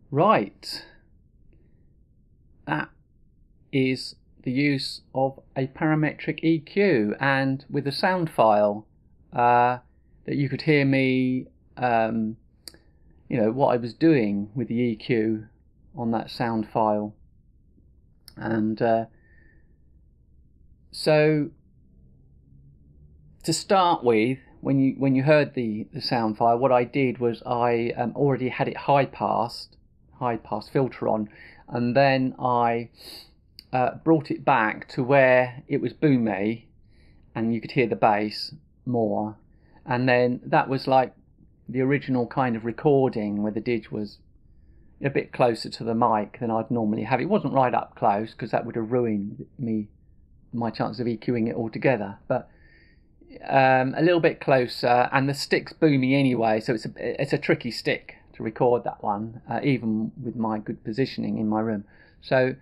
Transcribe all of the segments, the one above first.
Right, that is the use of a parametric EQ, and with a sound file that you could hear me, what I was doing with the EQ on that sound file. And so to start with, when you heard the sound file, what I did was I already had it high pass filter on, and then I brought it back to where it was boomy and you could hear the bass more, and then that was like the original kind of recording where the didge was a bit closer to the mic than I'd normally have. It wasn't right up close because that would have ruined my chance of EQing it altogether, but a little bit closer, and the stick's boomy anyway, so it's a tricky stick to record that one, even with my good positioning in my room. So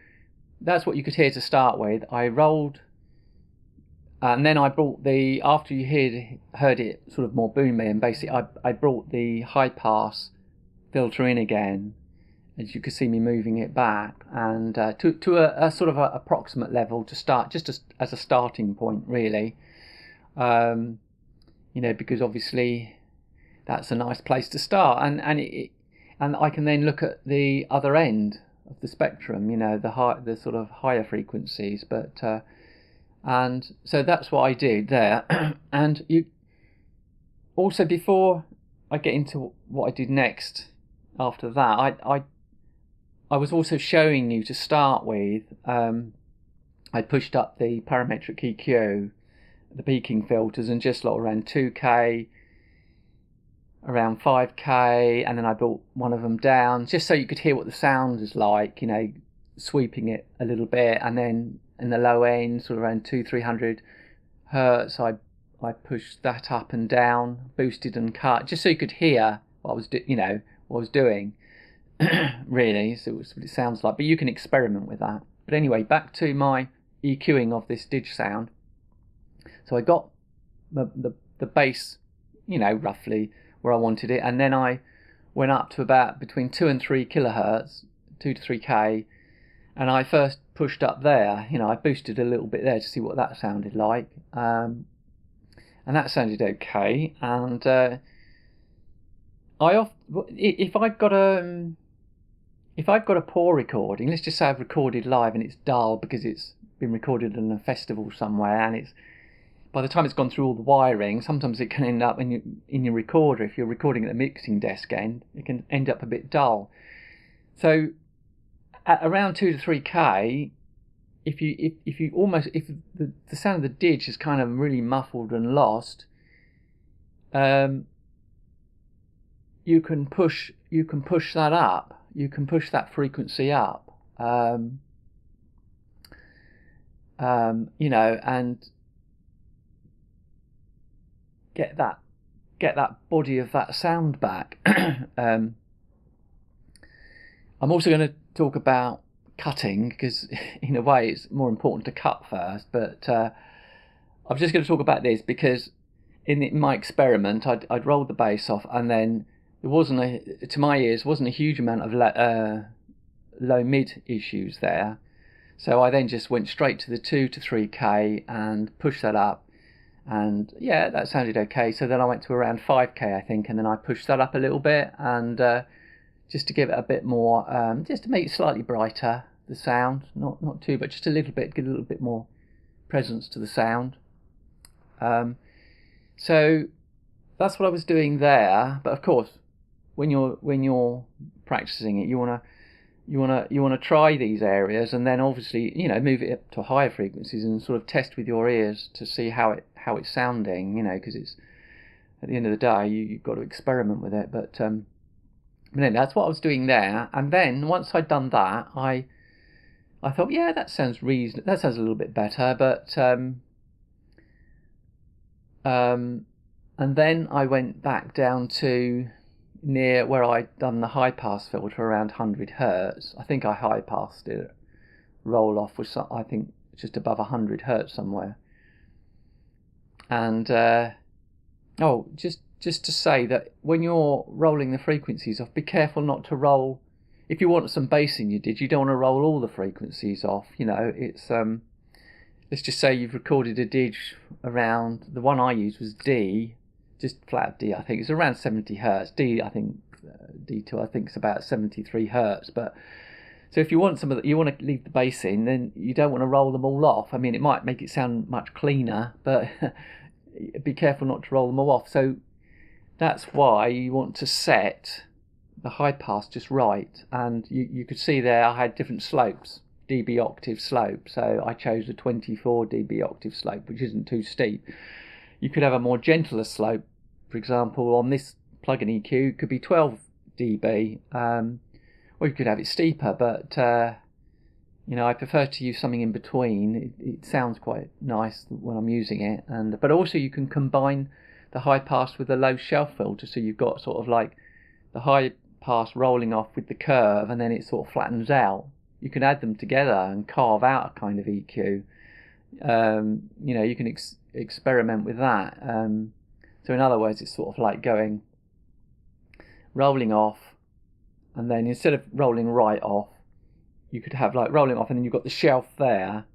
that's what you could hear to start with. I rolled, and then I brought after you heard it sort of more boomy, and basically I brought the high pass filter in again, as you could see me moving it back, and to a sort of approximate level to start, just as a starting point, really. Because obviously that's a nice place to start, and I can then look at the other end of the spectrum, the sort of higher frequencies, and so that's what I did there. And you also, before I get into what I did next after that, I was also showing you, to start with, I pushed up the parametric EQ, the peaking filters, and just like around 2K, around 5K, and then I brought one of them down just so you could hear what the sound is like, sweeping it a little bit, and then in the low end, sort of around 200-300 hertz, I pushed that up and down, boosted and cut, just so you could hear what I was doing. Really, so it's what it sounds like, but you can experiment with that. But anyway, back to my EQing of this didge sound. So I got the bass, roughly where I wanted it, and then I went up to about between 2 and 3 kilohertz, 2 to 3K, and I first pushed up there. I boosted a little bit there to see what that sounded like, and that sounded okay. And if I've got a poor recording, let's just say I've recorded live and it's dull because it's been recorded in a festival somewhere, and by the time it's gone through all the wiring, sometimes it can end up in your recorder. If you're recording at the mixing desk end, it can end up a bit dull. So at around 2 to 3K, if the sound of the didge is kind of really muffled and lost, you can push that up. You can push that frequency up. And get that body of that sound back. I'm also going to talk about cutting, because in a way it's more important to cut first, but I'm just going to talk about this because in my experiment I'd rolled the bass off, and then there to my ears wasn't a huge amount of low mid issues there, so I then just went straight to the 2 to 3K and pushed that up. And yeah, that sounded okay. So then I went to around 5K, I think, and then I pushed that up a little bit, and just to give it a bit more, just to make it slightly brighter, the sound, not too, but just a little bit, give a little bit more presence to the sound. So that's what I was doing there. But of course, when you're practicing it, you wanna try these areas, and then obviously move it up to higher frequencies and sort of test with your ears to see how it's sounding, because it's, at the end of the day, you've got to experiment with it. But then that's what I was doing there. And then once I'd done that, I thought, yeah, that sounds reasonable. That sounds a little bit better. But and then I went back down to near where I'd done the high pass filter around 100 hertz. I think I high passed it. Roll off was, I think, just above 100 hertz somewhere. And just to say that when you're rolling the frequencies off, be careful not to roll if you want some bass in your didge, you don't want to roll all the frequencies off. You know, it's let's just say you've recorded a didge around, the one I used was D, just flat D. I think it's around 70 hertz. D, I think D2, I think it's about 73 hertz. But so if you want some of the, you want to leave the bass in, then you don't want to roll them all off. I mean, it might make it sound much cleaner, but be careful not to roll them all off. So that's why you want to set the high pass just right. And you could see there I had different slopes, dB octave slope. So I chose the 24 dB octave slope, which isn't too steep. You could have a more gentler slope. For example, on this plug-in EQ, it could be 12 dB, or you could have it steeper, but you know, I prefer to use something in between. It sounds quite nice when I'm using it, but also you can combine the high pass with the low shelf filter, so you've got sort of like the high pass rolling off with the curve, and then it sort of flattens out. You can add them together and carve out a kind of EQ. You know, you can experiment with that. So in other words, it's sort of like rolling off, and then instead of rolling right off, you could have like rolling off, and then you've got the shelf there,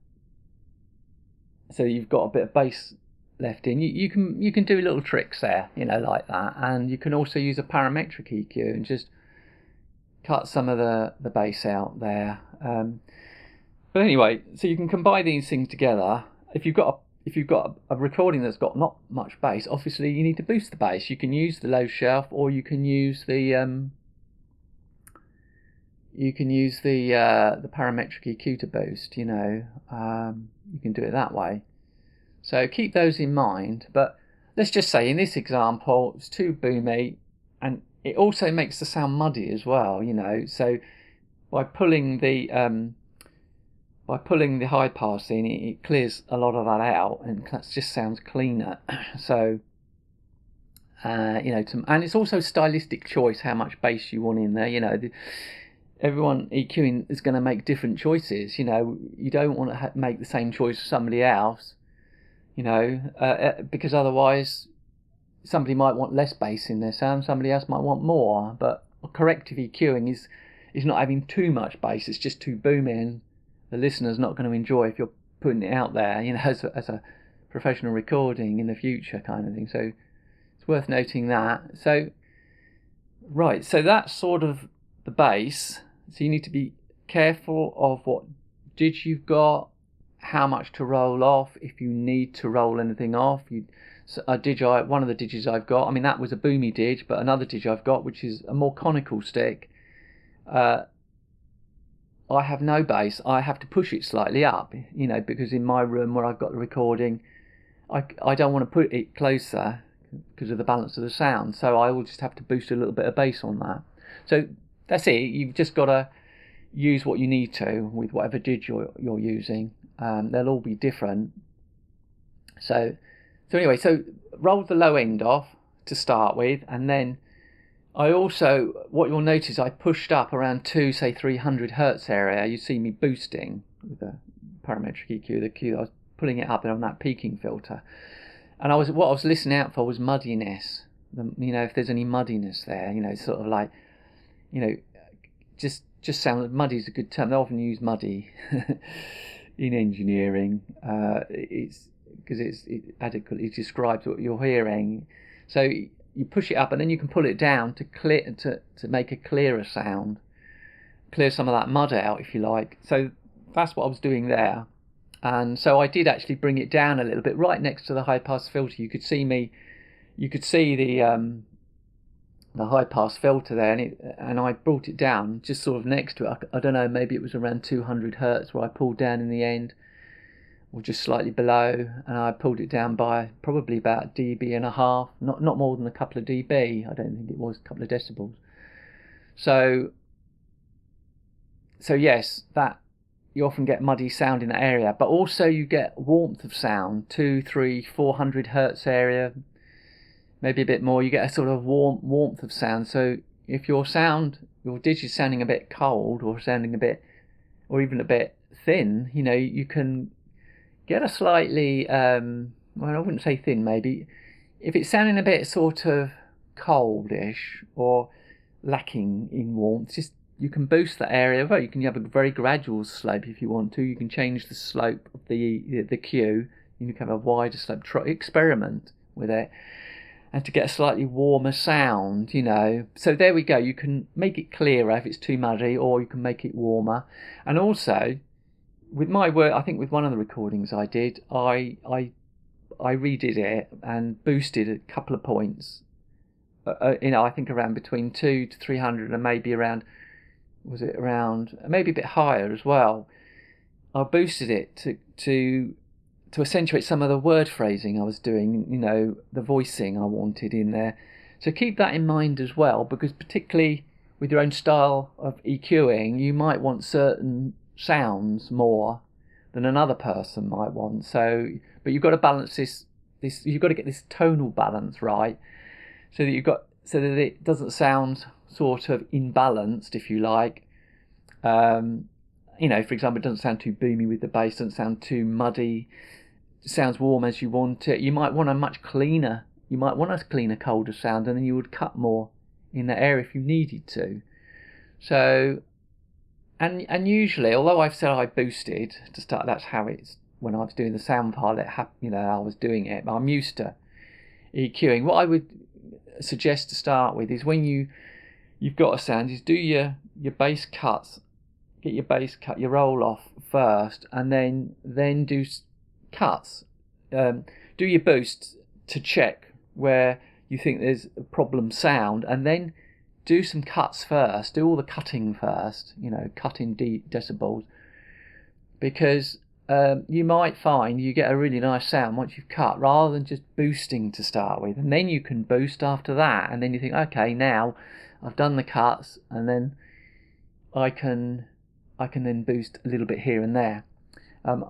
so you've got a bit of bass left in. You can do little tricks there, you know, like that. And you can also use a parametric EQ and just cut some of the bass out there. But anyway, so you can combine these things together. If you've got a recording that's got not much bass, obviously you need to boost the bass. You can use the low shelf, or you can use the parametric EQ to boost. You know, you can do it that way. So keep those in mind. But let's just say in this example, it's too boomy, and it also makes the sound muddy as well. You know, so by pulling the high pass in, it clears a lot of that out, and that just sounds cleaner. So you know, and it's also stylistic choice how much bass you want in there. You know, everyone EQing is going to make different choices. You know, you don't want to make the same choice as somebody else. You know, because otherwise somebody might want less bass in their sound, somebody else might want more. But corrective EQing is not having too much bass, it's just too booming. The listener's not going to enjoy if you're putting it out there, you know, as a professional recording in the future kind of thing. So it's worth noting that. So right, so that's sort of the bass. So you need to be careful of what didge you've got, how much to roll off, if you need to roll anything off. One of the didges I've got, I mean, that was a boomy didge, but another didge I've got, which is a more conical stick, I have no bass. I have to push it slightly up, you know, because in my room where I've got the recording, I don't want to put it closer because of the balance of the sound, so I will just have to boost a little bit of bass on that. So that's it. You've just got to use what you need to with whatever didge you're using. They'll all be different. So anyway, so roll the low end off to start with, and then I also, what you'll notice, I pushed up around 300 hertz area. You see me boosting with the parametric EQ, the Q. I was pulling it up there on that peaking filter, and what I was listening out for was muddiness. You know, if there's any muddiness there, you know, sort of like, you know, just sound muddy is a good term. They often use muddy in engineering. It's because it adequately describes what you're hearing. So you push it up, and then you can pull it down to make a clearer sound, clear some of that mud out, if you like. So that's what I was doing there, and so I did actually bring it down a little bit, right next to the high pass filter. You could see the high pass filter there, and I brought it down just sort of next to it. I don't know, maybe it was around 200 hertz where I pulled down in the end, or just slightly below, and I pulled it down by probably about dB and a half, not more than a couple of dB. I don't think it was a couple of decibels. So yes, that you often get muddy sound in that area, but also you get warmth of sound, 200, 300, 400 hertz area, maybe a bit more. You get a sort of warmth of sound. So if your didge is sounding a bit cold, or sounding a bit, or even a bit thin, you know, you can get a slightly, well, I wouldn't say thin, maybe. If it's sounding a bit sort of coldish or lacking in warmth, just boost that area. Well, you can have a very gradual slope if you want to. You can change the slope of the EQ. You can have a wider slope. Experiment with it, and to get a slightly warmer sound, So there we go. You can make it clearer if it's too muddy, or you can make it warmer. And also, with my work, I think with one of the recordings I did, I redid it and boosted a couple of points. I think around between 200 to 300, and maybe around maybe a bit higher as well. I boosted it to accentuate some of the word phrasing I was doing, the voicing I wanted in there. So keep that in mind as well, because particularly with your own style of EQing, you might want certain sounds more than another person might want. So, but you've got to balance this. You've got to get this tonal balance right, so that it doesn't sound sort of imbalanced, if you like. For example, it doesn't sound too boomy with the bass, doesn't sound too muddy. It sounds warm as you want it. You might want a cleaner, colder sound, and then you would cut more in that area if you needed to. So, and usually, although I've said I boosted to start, that's how it's, when I was doing the sound file, I was doing it. But I'm used to EQing. What I would suggest to start with is when you've got a sound, is do your bass cuts, get your bass cut, your roll off first, and then do cuts. Do your boost to check where you think there's a problem sound, and then do some cuts first. Do all the cutting first, cut in decibels, because you might find you get a really nice sound once you've cut, rather than just boosting to start with, and then you can boost after that, and then you think, okay, now I've done the cuts, and then I can then boost a little bit here and there.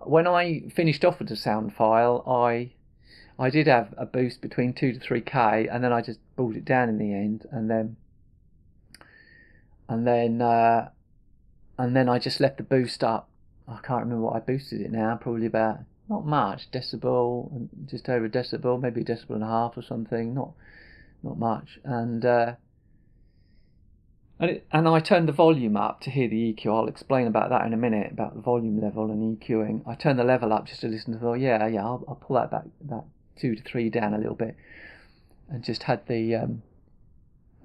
When I finished off with the sound file, I did have a boost between 2 to 3k, and then I just brought it down in the end, and then I just left the boost up. I can't remember what I boosted it now. Probably about, not much, decibel, just over a decibel, maybe a decibel and a half or something. Not much, and I turned the volume up to hear the EQ. I'll explain about that in a minute, about the volume level and EQing. I turned the level up just to listen to I'll pull that back, that 2 to 3 down a little bit, and just had the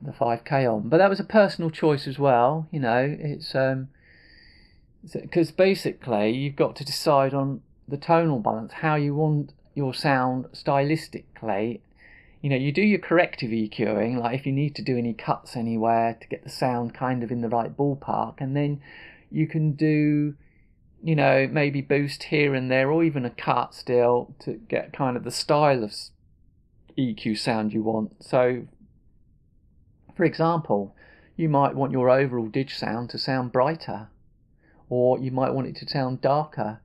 5k on. But that was a personal choice as well, it's because basically you've got to decide on the tonal balance, how you want your sound stylistically. You do your corrective EQing, like if you need to do any cuts anywhere to get the sound kind of in the right ballpark, and then you can do, maybe boost here and there, or even a cut still, to get kind of the style of EQ sound you want. So, for example, you might want your overall didge sound to sound brighter, or you might want it to sound darker.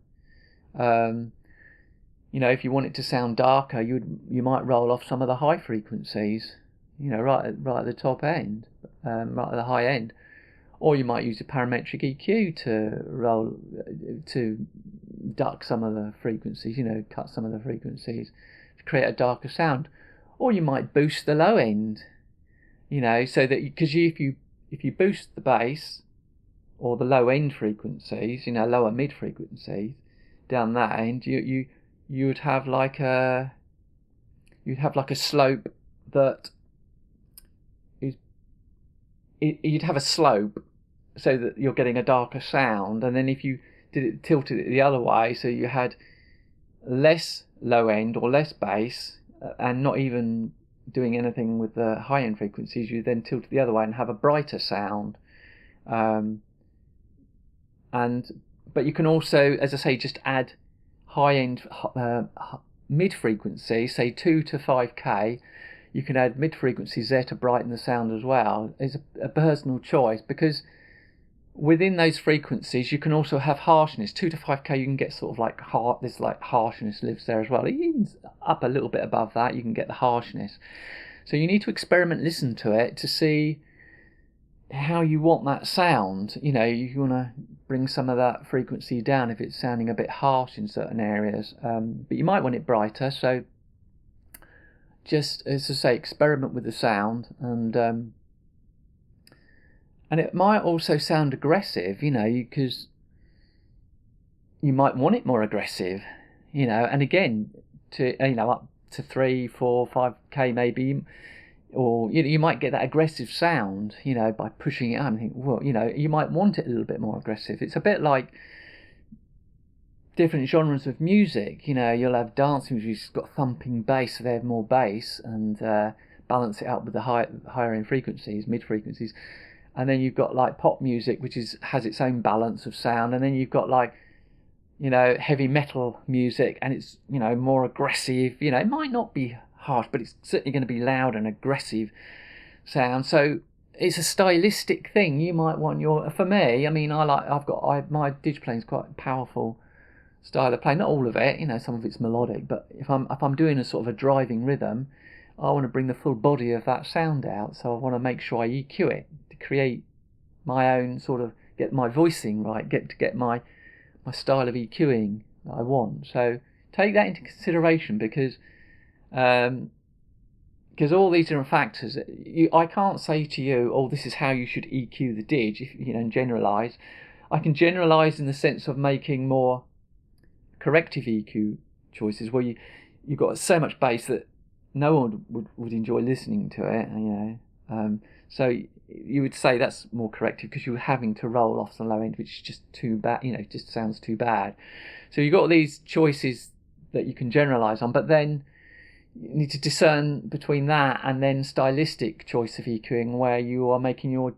If you want it to sound darker, you might roll off some of the high frequencies, right at the top end, right at the high end, or you might use a parametric EQ to duck some of the frequencies, cut some of the frequencies to create a darker sound, or you might boost the low end, so that because if you boost the bass or the low end frequencies, lower mid frequencies down that end, you'd have like a slope that is, you'd have a slope so that you're getting a darker sound, and then if you tilted it the other way, so you had less low end or less bass, and not even doing anything with the high end frequencies, you then tilt it the other way and have a brighter sound. But you can also, as I say, just add high end mid frequency, say 2 to 5k. You can add mid frequencies there to brighten the sound as well. It's a personal choice, because within those frequencies you can also have harshness. 2 to 5k you can get sort of like there's like harshness lives there as well. Even up a little bit above that you can get the harshness. So you need to experiment, listen to it to see how you want that sound. You want to bring some of that frequency down if it's sounding a bit harsh in certain areas, but you might want it brighter. So just, as I say, experiment with the sound, And it might also sound aggressive, you know, because you might want it more aggressive, you know, and again, to, you know, up to 3, 4, 5K maybe, or you might get that aggressive sound, you know, by pushing it up and think, well, you know, you might want it a little bit more aggressive. It's a bit like different genres of music, you know, you'll have dance music who's got thumping bass, so they have more bass, and balance it up with the higher end frequencies, mid frequencies, and then you've got like pop music, which has its own balance of sound, and then you've got like, you know, heavy metal music, and it's, you know, more aggressive. You know, it might not be harsh, but it's certainly going to be loud and aggressive sound. So it's a stylistic thing. You might want for me, I mean, my didge playing is quite powerful style of play. Not all of it, you know, some of it's melodic, but if I'm doing a sort of a driving rhythm, I want to bring the full body of that sound out. So I want to make sure I EQ it to create my own sort of, get my voicing right, get my style of EQing that I want. So take that into consideration, because all these different factors, I can't say to you, oh, this is how you should EQ the didge, if, you know, and generalize. I can generalize in the sense of making more corrective EQ choices where you've got so much bass that no one would enjoy listening to it, you know. So you would say that's more corrective, because you're having to roll off the low end, which is just too bad, you know, just sounds too bad. So you've got these choices that you can generalize on, but then you need to discern between that and then stylistic choice of EQing, where you are making your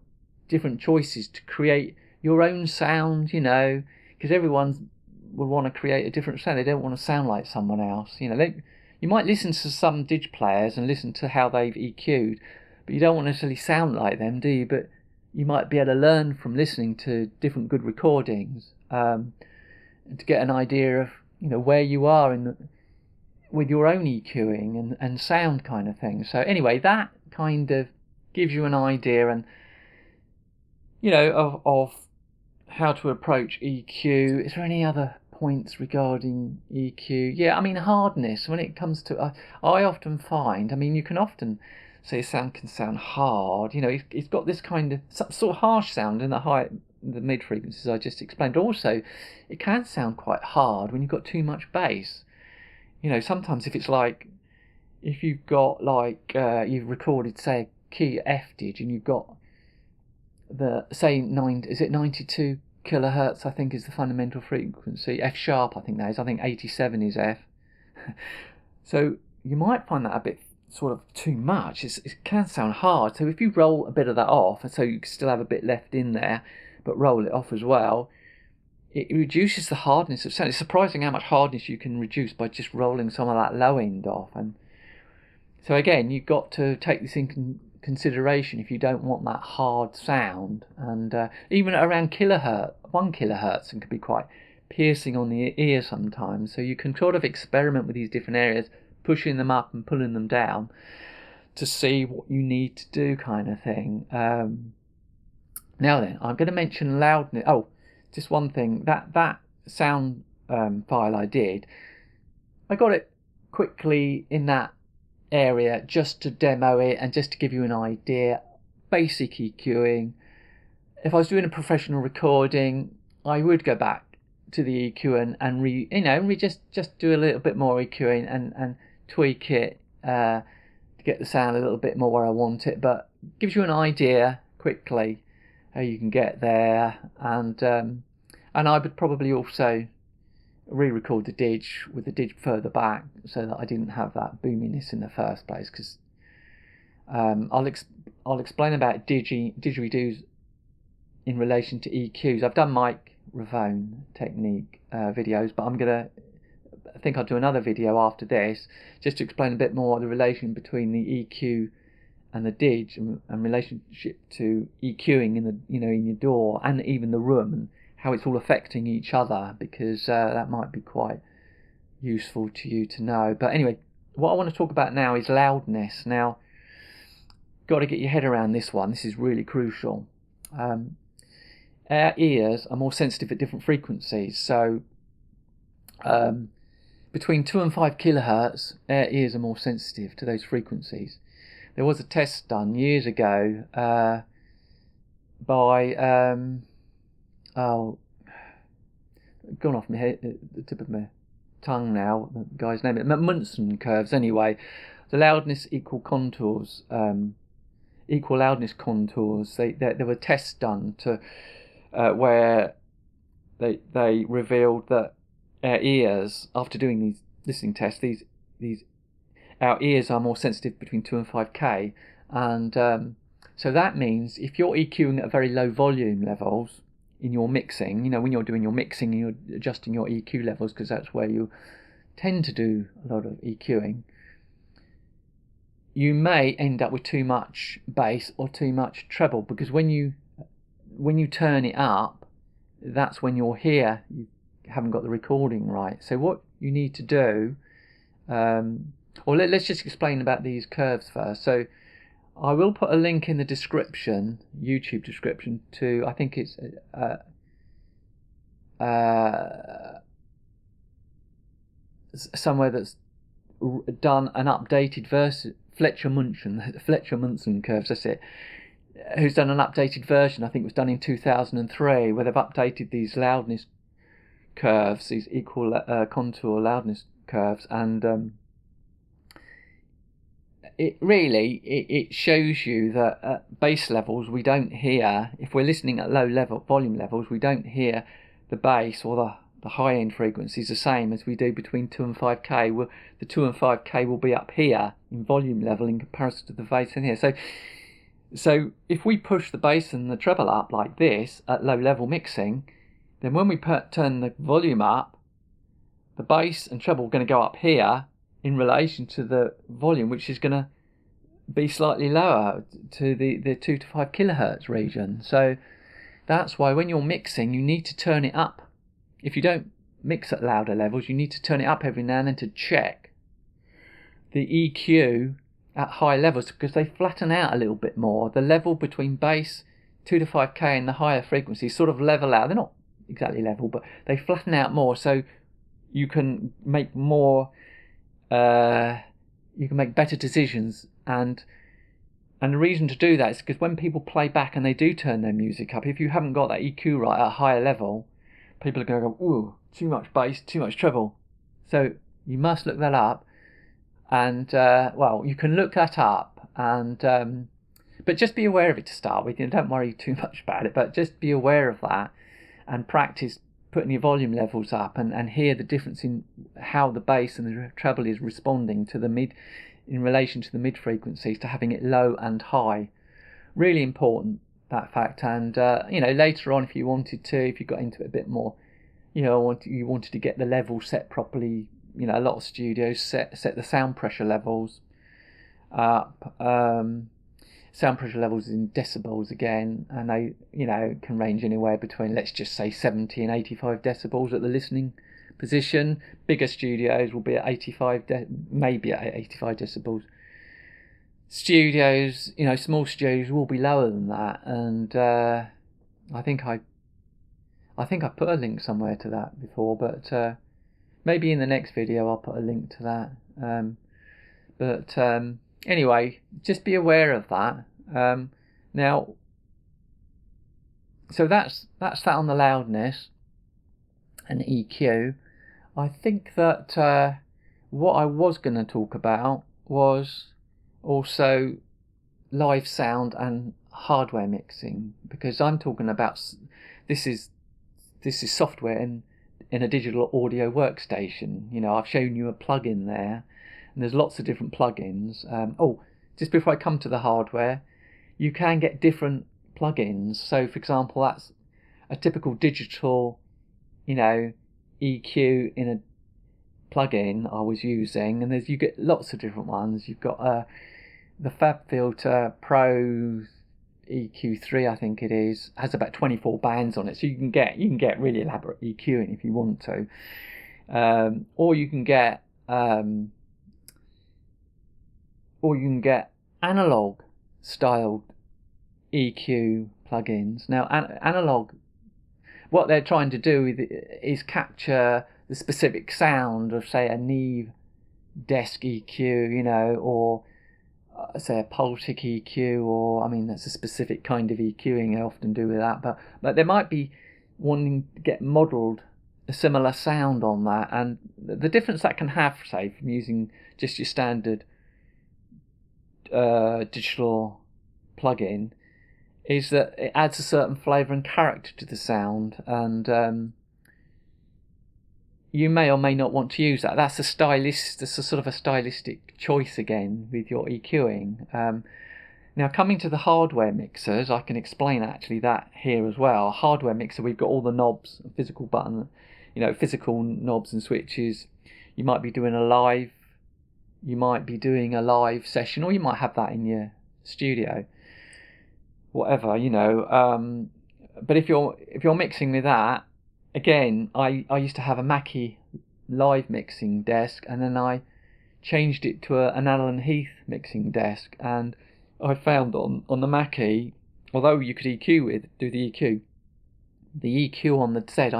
different choices to create your own sound, you know, because everyone will want to create a different sound. They don't want to sound like someone else, you know. You might listen to some didge players and listen to how they've EQ'd, but you don't want to necessarily sound like them, do you? But you might be able to learn from listening to different good recordings, to get an idea of, you know, where you are with your own EQing and sound kind of thing. So anyway, that kind of gives you an idea, and, you know, of how to approach EQ. Is there any other points regarding EQ? Yeah, I mean, hardness, when it comes to, I often find, I mean, you can often say a sound can sound hard, you know, it's got this kind of sort of harsh sound in the mid frequencies I just explained. Also, it can sound quite hard when you've got too much bass. You know, sometimes if you've got like, you've recorded, say, a key F didge, and you've got is it 92 kilohertz, I think, is the fundamental frequency. F sharp, I think that is. I think 87 is F. So you might find that a bit sort of too much. It can sound hard. So if you roll a bit of that off, and so you can still have a bit left in there, but roll it off as well, it reduces the hardness of sound. It's surprising how much hardness you can reduce by just rolling some of that low end off. And so again, you've got to take this in consideration if you don't want that hard sound. And even around 1 kilohertz, and can be quite piercing on the ear sometimes. So you can sort of experiment with these different areas, pushing them up and pulling them down to see what you need to do, kind of thing. Now then, I'm going to mention loudness. Oh, just one thing, that sound file I did, I got it quickly in that area just to demo it and just to give you an idea. Basic EQing. If I was doing a professional recording, I would go back to the EQ and just do a little bit more EQing and tweak it to get the sound a little bit more where I want it. But gives you an idea quickly how you can get there. And I would probably also re-record the didge with the didge further back, so that I didn't have that boominess in the first place. Because I'll explain about didgeridoos in relation to EQs. I've done microphone technique videos, but I think I'll do another video after this just to explain a bit more the relation between the EQ and the didge, and relationship to EQing in your DAW and even the room, and how it's all affecting each other, because that might be quite useful to you to know. But anyway, what I want to talk about now is loudness. Now, got to get your head around this one. This is really crucial. Our ears are more sensitive at different frequencies. So between 2 and 5 kilohertz, our ears are more sensitive to those frequencies. There was a test done years ago by oh, gone off my head, the tip of my tongue now. The guy's name, Munsen curves. Anyway, the loudness equal contours, equal loudness contours. There were tests done to where they revealed that our ears, after doing these listening tests, these our ears are more sensitive between 2 and 5K, and so that means if you're EQing at very low volume levels in your mixing, when you're doing your mixing and you're adjusting your EQ levels, because that's where you tend to do a lot of EQing, you may end up with too much bass or too much treble, because when you turn it up, that's when you're here, you haven't got the recording right. So what you need to do, let's just explain about these curves first. So I will put a link in the description, YouTube description, to, I think it's somewhere that's done an updated version, Fletcher Munsen curves, that's it, who's done an updated version. I think it was done in 2003, where they've updated these loudness curves, these equal contour loudness curves, and it shows you that at bass levels we don't hear, if we're listening at low level volume levels, we don't hear the bass or the high end frequencies the same as we do between 2 and 5K. The 2 and 5K will be up here in volume level in comparison to the bass in here. So if we push the bass and the treble up like this at low level mixing, then when we turn the volume up, the bass and treble are going to go up here in relation to the volume, which is going to be slightly lower to the 2 to 5 kilohertz region. So that's why when you're mixing, you need to turn it up. If you don't mix at louder levels, you need to turn it up every now and then to check the EQ at high levels, because they flatten out a little bit more. The level between bass 2 to 5K and the higher frequencies sort of level out. They're not exactly level, but they flatten out more, so you can make more you can make better decisions, and the reason to do that is because when people play back and they do turn their music up, if you haven't got that EQ right at a higher level, people are going to go, ooh, too much bass, too much treble. So you must look that up, and you can look that up, and but just be aware of it to start with. Don't worry too much about it, but just be aware of that and practice putting your volume levels up, and hear the difference in how the bass and the treble is responding to the mid in relation to the mid frequencies, to having it low and high. Really important, that fact. And later on, if you got into it a bit more, you wanted to get the level set properly, a lot of studios set the sound pressure levels up. Sound pressure levels in decibels again, and they can range anywhere between, let's just say, 70 and 85 decibels at the listening position. Bigger studios will be at 85, maybe at 85 decibels. Studios, small studios will be lower than that, and I think I put a link somewhere to that before, but maybe in the next video I'll put a link to that. Anyway, just be aware of that. Now, so that's that on the loudness and EQ. I think that what I was going to talk about was also live sound and hardware mixing, because I'm talking about this is software in a digital audio workstation. I've shown you a plugin there, and there's lots of different plugins. Just before I come to the hardware, you can get different plugins. So, for example, that's a typical digital, EQ in a plugin I was using, and you get lots of different ones. You've got the FabFilter Pro EQ3, I think it is, has about 24 bands on it, so you can get really elaborate EQing if you want to, or you can get analog styled EQ plugins. Now, analog, what they're trying to do is capture the specific sound of, say, a Neve desk EQ, or say a pulsic EQ, or I mean that's a specific kind of EQing I often do with that, but there might be wanting to get modelled a similar sound on that, and the difference that can have, say, from using just your standard digital plugin, is that it adds a certain flavour and character to the sound, and you may or may not want to use that. That's a sort of a stylistic choice again with your EQing. Now, coming to the hardware mixers, I can explain actually that here as well. Hardware mixer, we've got all the knobs, physical button, physical knobs and switches. You might be doing a live session, or you might have that in your studio, whatever, but if you're mixing with that, again, I used to have a Mackie live mixing desk, and then I changed it to an Alan Heath mixing desk, and I found on the Mackie, although you could do the EQ on the Z,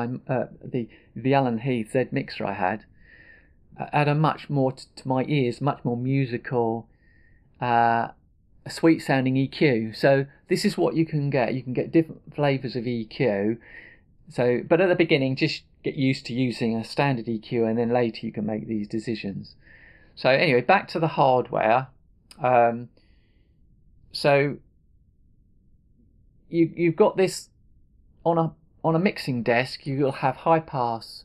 the Alan Heath Z mixer I had a much more to my ears, much more musical, a sweet sounding EQ. So this is what you can get. You can get different flavors of EQ. So, but at the beginning, just get used to using a standard EQ, and then later you can make these decisions. So anyway, back to the hardware. So you've got this on a mixing desk. You will have high pass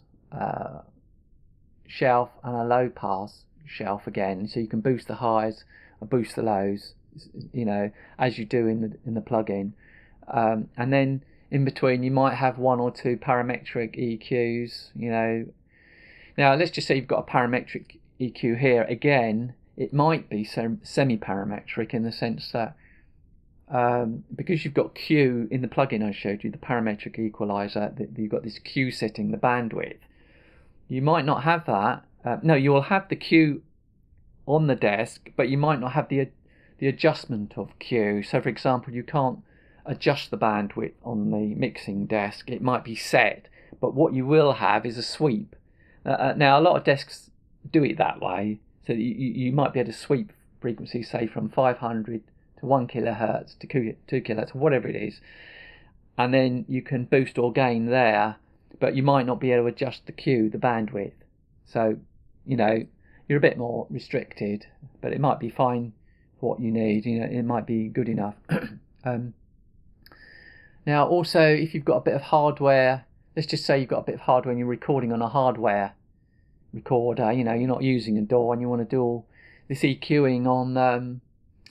shelf and a low pass shelf again, so you can boost the highs and boost the lows, as you do in the plugin, and then in between you might have one or two parametric EQs. Now let's just say you've got a parametric EQ here. Again, it might be semi-parametric in the sense that because you've got Q in the plugin I showed you, the parametric equalizer, you've got this Q setting the bandwidth. You might not have that. No, you will have the Q on the desk, but you might not have the adjustment of Q. So for example, you can't adjust the bandwidth on the mixing desk. It might be set, but what you will have is a sweep. Now a lot of desks do it that way, so you might be able to sweep frequency, say from 500 to 1 kilohertz to 2 kilohertz, whatever it is, and then you can boost or gain there, but you might not be able to adjust the Q, the bandwidth. So you're a bit more restricted, but it might be fine for what you need. It might be good enough. Now also, if you've got a bit of hardware, let's just say you've got a bit of hardware and you're recording on a hardware recorder, you're not using a DAW, and you want to do all this EQing on,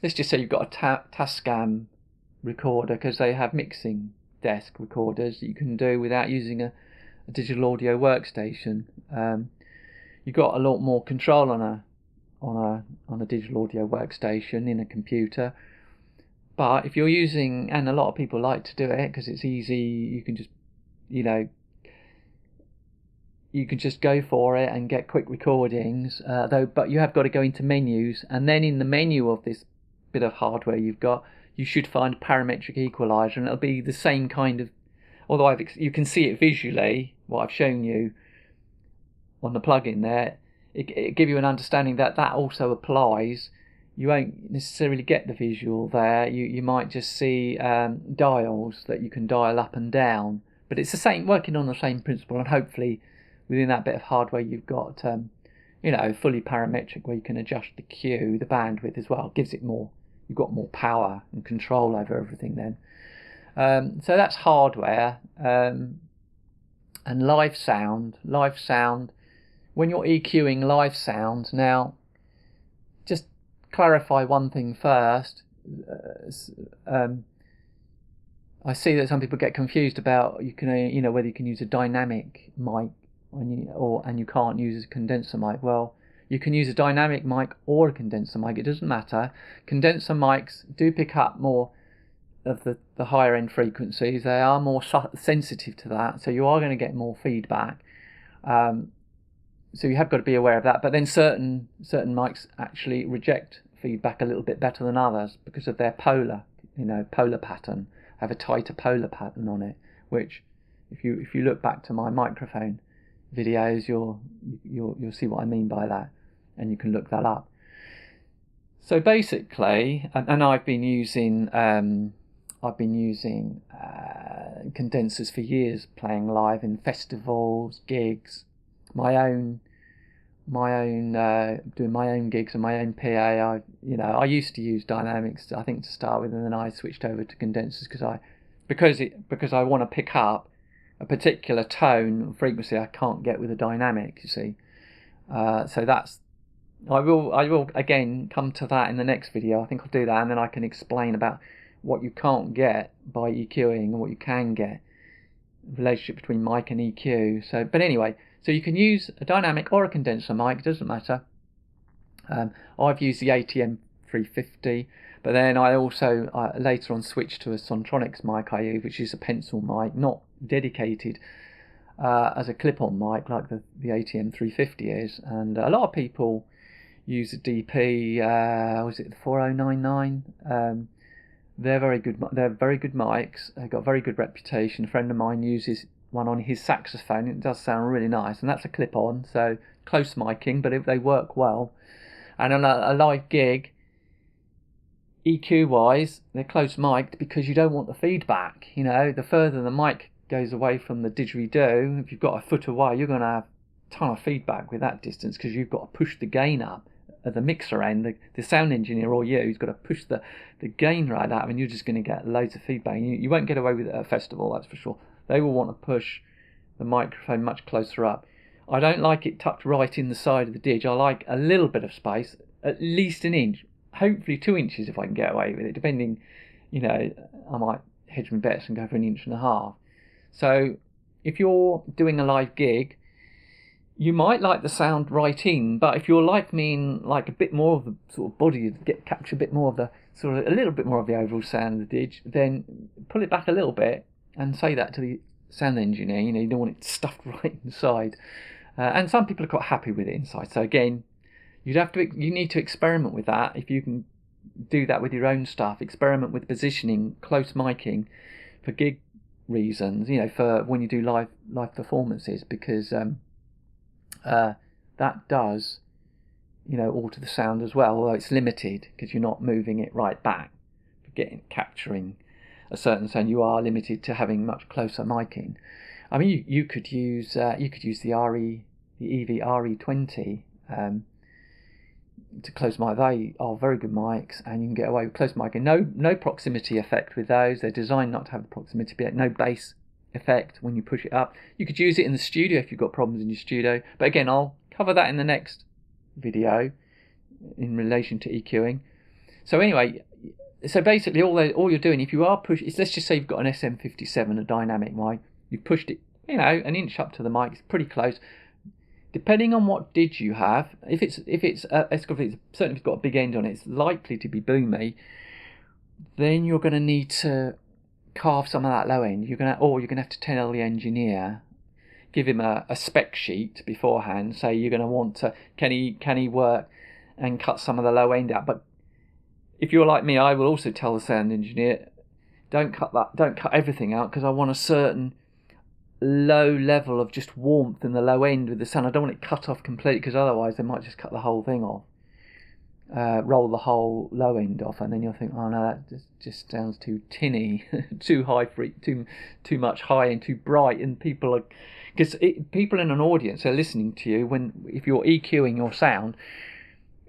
let's just say you've got a Tascam recorder, because they have mixing desk recorders that you can do without using a digital audio workstation. You've got a lot more control on a digital audio workstation in a computer. But if you're using, and a lot of people like to do it because it's easy, you can just, you can just go for it and get quick recordings. But you have got to go into menus, and then in the menu of this bit of hardware you've got, you should find a parametric equalizer, and it'll be the same kind of, although you can see it visually, what I've shown you on the plugin there, it give you an understanding that also applies. You won't necessarily get the visual there. You might just see dials that you can dial up and down, but it's the same, working on the same principle, and hopefully within that bit of hardware you've got fully parametric, where you can adjust the Q, the bandwidth as well. Gives it more, you've got more power and control over everything then. So that's hardware. And live sound, when you're EQing live sound, now just clarify one thing first. I see that some people get confused about whether you can use a dynamic mic and you can't use a condenser mic. Well, you can use a dynamic mic or a condenser mic, it doesn't matter. Condenser mics do pick up more of the higher end frequencies. They are more sensitive to that, so you are going to get more feedback. So you have got to be aware of that. But then certain mics actually reject feedback a little bit better than others because of their polar pattern, have a tighter polar pattern on it. Which, if you look back to my microphone videos, you'll see what I mean by that, and you can look that up. So basically, and I've been using condensers for years, playing live in festivals, gigs, my own doing my own gigs and my own PA. I used to use dynamics, I think, to start with, and then I switched over to condensers because I want to pick up a particular tone frequency I can't get with a dynamic, you see. So that's I will again come to that in the next video. I think I'll do that, and then I can explain about what you can't get by EQing and what you can get, the relationship between mic and EQ. But anyway, so you can use a dynamic or a condenser mic, doesn't matter. I've used the ATM 350, but then I also later on switched to a Sontronics mic I use, which is a pencil mic, not dedicated as a clip-on mic like the ATM 350 is. And a lot of people use a DP, was it the 4099? They're very good. They're very good mics. They've got a very good reputation. A friend of mine uses one on his saxophone. It does sound really nice, and that's a clip-on, so close miking, but they work well. And on a live gig, EQ-wise, they're close mic'd because you don't want the feedback. The further the mic goes away from the didgeridoo, if you've got a foot away, you're going to have a ton of feedback with that distance because you've got to push the gain up at the mixer end. The sound engineer or you's got to push the gain right up, and you're just going to get loads of feedback. You won't get away with it at a festival, that's for sure. They will want to push the microphone much closer up. I don't like it tucked right in the side of the didge. I like a little bit of space, at least an inch, hopefully 2 inches if I can get away with it, depending, I might hedge my bets and go for 1.5 inches. So if you're doing a live gig, you might like the sound right in, but if you're like me and like a bit more of the sort of body, capture a bit more of the sort of a little bit more of the overall sound of the didge, then pull it back a little bit and say that to the sound engineer. You don't want it stuffed right inside. And some people are quite happy with it inside. So again, you need to experiment with that. If you can do that with your own stuff, experiment with positioning, close miking for gig reasons. For when you do live performances, because that does, alter the sound as well, although it's limited because you're not moving it right back. Capturing a certain sound, you are limited to having much closer miking. I mean, you could use the EV RE20 to close mic. They are very good mics, and you can get away with close mic. And no proximity effect with those. They're designed not to have the proximity, no bass effect when you push it up. You could use it in the studio if you've got problems in your studio. But again, I'll cover that in the next video in relation to EQing. So anyway, so basically all you're doing, if you are pushing, let's just say you've got an SM57, a dynamic mic, you've pushed it, 1 inch up to the mic, it's pretty close. Depending on what didge you have, if it's certainly if it's got a big end on it, it's likely to be boomy. Then you're going to need to carve some of that low end. You're going to have to tell the engineer, give him a spec sheet beforehand. Say you're going to want to, can he work and cut some of the low end out. But if you're like me, I will also tell the sound engineer, don't cut everything out, because I want a certain low level of just warmth in the low end with the sound. I don't want it cut off completely, because otherwise they might just cut the whole thing off, roll the whole low end off, and then you'll think, oh no, that just sounds too tinny, too high too much high and too bright, and people in an audience are listening to you if you're EQing your sound.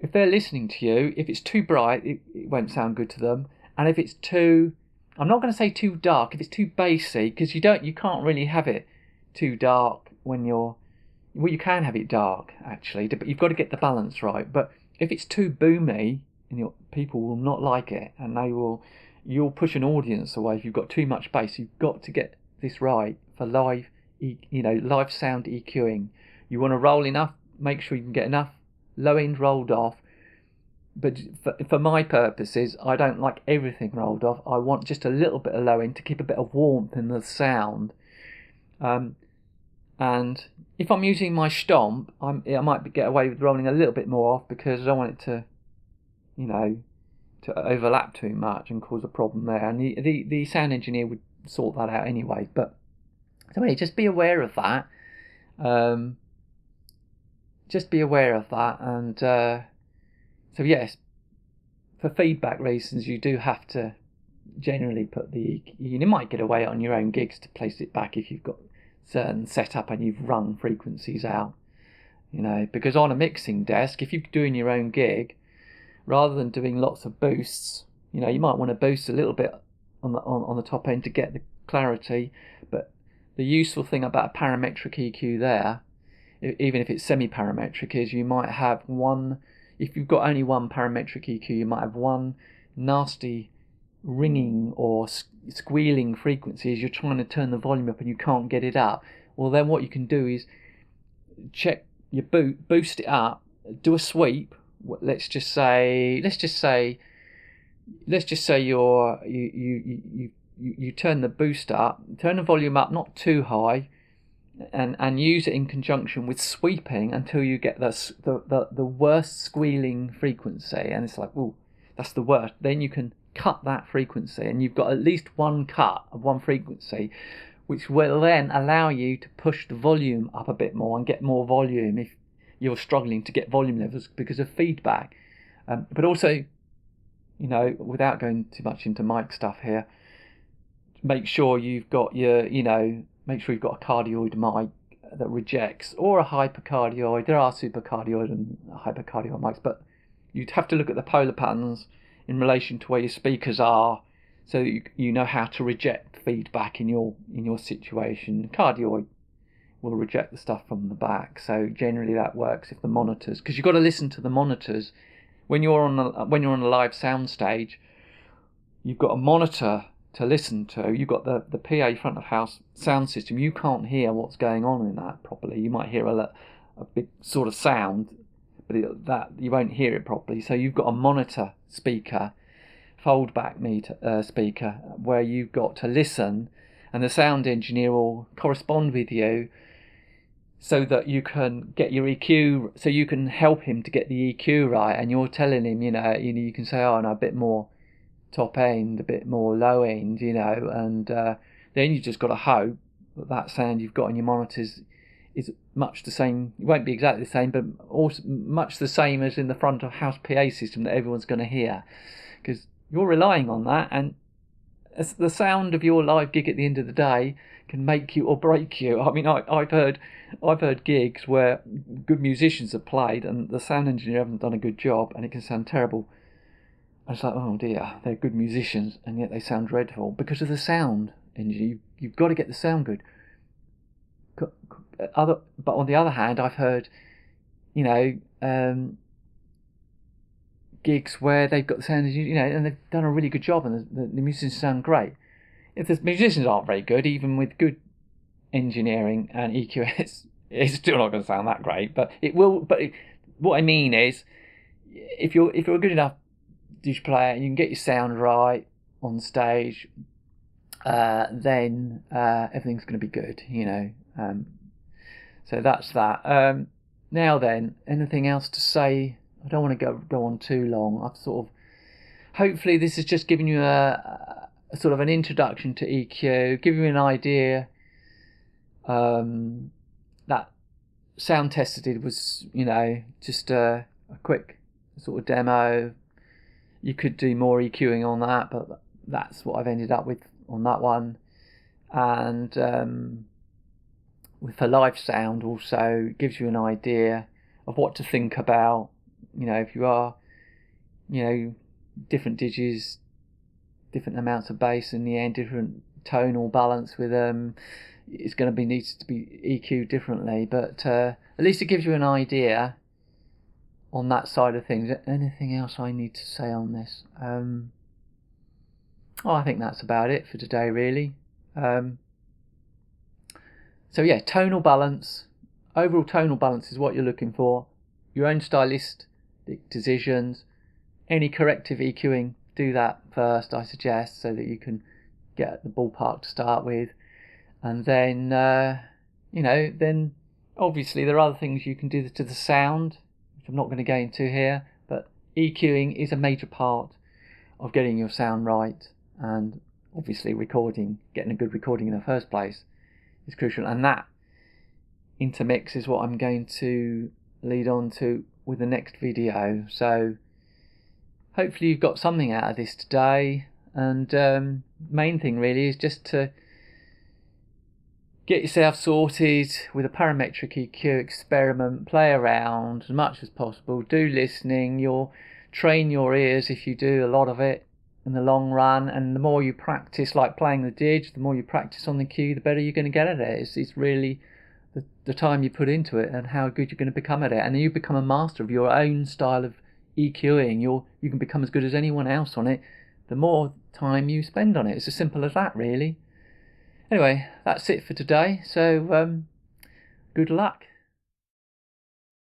If they're listening to you, if it's too bright, it won't sound good to them. And if it's too, I'm not going to say too dark, if it's too bassy, because you can't really have it too dark you can have it dark actually, but you've got to get the balance right. But if it's too boomy, people will not like it, and you'll push an audience away if you've got too much bass. You've got to get this right for live sound EQing. You want to roll enough, make sure you can get enough low end rolled off. But for my purposes, I don't like everything rolled off. I want just a little bit of low end to keep a bit of warmth in the sound. And if I'm using my stomp, I might get away with rolling a little bit more off, because I don't want it to overlap too much and cause a problem there. And the sound engineer would sort that out anyway. But so anyway, just be aware of that. And so yes, for feedback reasons, you do have to generally put the EQ. You might get away on your own gigs to place it back if you've got certain setup and you've rung frequencies out, because on a mixing desk, if you're doing your own gig, rather than doing lots of boosts, you might want to boost a little bit on the top end to get the clarity. But the useful thing about a parametric EQ there, even if it's semi-parametric, is you might have one. If you've got only one parametric EQ, you might have one nasty ringing or squealing frequency as you're trying to turn the volume up and you can't get it up. Well, then what you can do is check your boost it up, do a sweep. Let's just say you turn the boost up, turn the volume up, not too high, and use it in conjunction with sweeping until you get the worst squealing frequency, and it's like, ooh, that's the worst. Then you can cut that frequency, and you've got at least one cut of one frequency, which will then allow you to push the volume up a bit more and get more volume if you're struggling to get volume levels because of feedback. But also, without going too much into mic stuff here, make sure you've got make sure you've got a cardioid mic that rejects, or a hypercardioid. There are supercardioid and hypercardioid mics, but you'd have to look at the polar patterns in relation to where your speakers are, so that you know how to reject feedback in your situation. Cardioid will reject the stuff from the back, so generally that works if the monitors, because you've got to listen to the monitors when you're on a live sound stage. You've got a monitor to listen to. You've got the PA front of house sound system. You can't hear what's going on in that properly. You might hear a big sort of sound, but that you won't hear it properly. So you've got a monitor speaker, fold back speaker, where you've got to listen, and the sound engineer will correspond with you so that you can get your EQ, so you can help him to get the EQ right. And you're telling him, you can say, oh no, a bit more top end, a bit more low end, and then you just got to hope that sound you've got in your monitors is much the same. It won't be exactly the same, but also much the same as in the front of house PA system that everyone's going to hear, because you're relying on that, and the sound of your live gig at the end of the day can make you or break you. I mean, I've heard gigs where good musicians have played and the sound engineer hasn't done a good job, and it can sound terrible. And it's like, oh dear, they're good musicians and yet they sound dreadful because of the sound engineer. You've got to get the sound good. But on the other hand, I've heard, gigs where they've got the sound engineer, and they've done a really good job, and the musicians sound great. If the musicians aren't very good, even with good engineering and EQ, it's still not going to sound that great. But it will. But what I mean is, if you're a good enough dish player and you can get your sound right on stage, then everything's going to be good. So that's that. Now then, anything else to say? I don't want to go on too long. I've hopefully this has just given you a sort of an introduction to EQ, giving you an idea. That sound test I did was, just a quick sort of demo. You could do more EQing on that, but that's what I've ended up with on that one. And for live sound also gives you an idea of what to think about. If you are, different digits, different amounts of bass in the end, different tonal balance with them, it's going to needs to be EQ'd differently. But at least it gives you an idea on that side of things. Anything else I need to say on this? I think that's about it for today, really. So yeah, tonal balance. Overall tonal balance is what you're looking for. Your own stylistic decisions. Any corrective EQing, do that first, I suggest, so that you can get the ballpark to start with. And then, then obviously there are other things you can do to the sound, which I'm not going to go into here, but EQing is a major part of getting your sound right, and obviously getting a good recording in the first place is crucial. And that intermix is what I'm going to lead on to with the next video. So hopefully you've got something out of this today. And main thing really is just to get yourself sorted with a parametric EQ, experiment, play around as much as possible, do listening. You'll train your ears if you do a lot of it in the long run, and the more you practice, like playing the didge, the more you practice on the cue, the better you're going to get at it. It's really the time you put into it and how good you're going to become at it, and then you become a master of your own style of EQing. You can become as good as anyone else on it the more time you spend on it. It's as simple as that, really. Anyway, that's it for today, so good luck.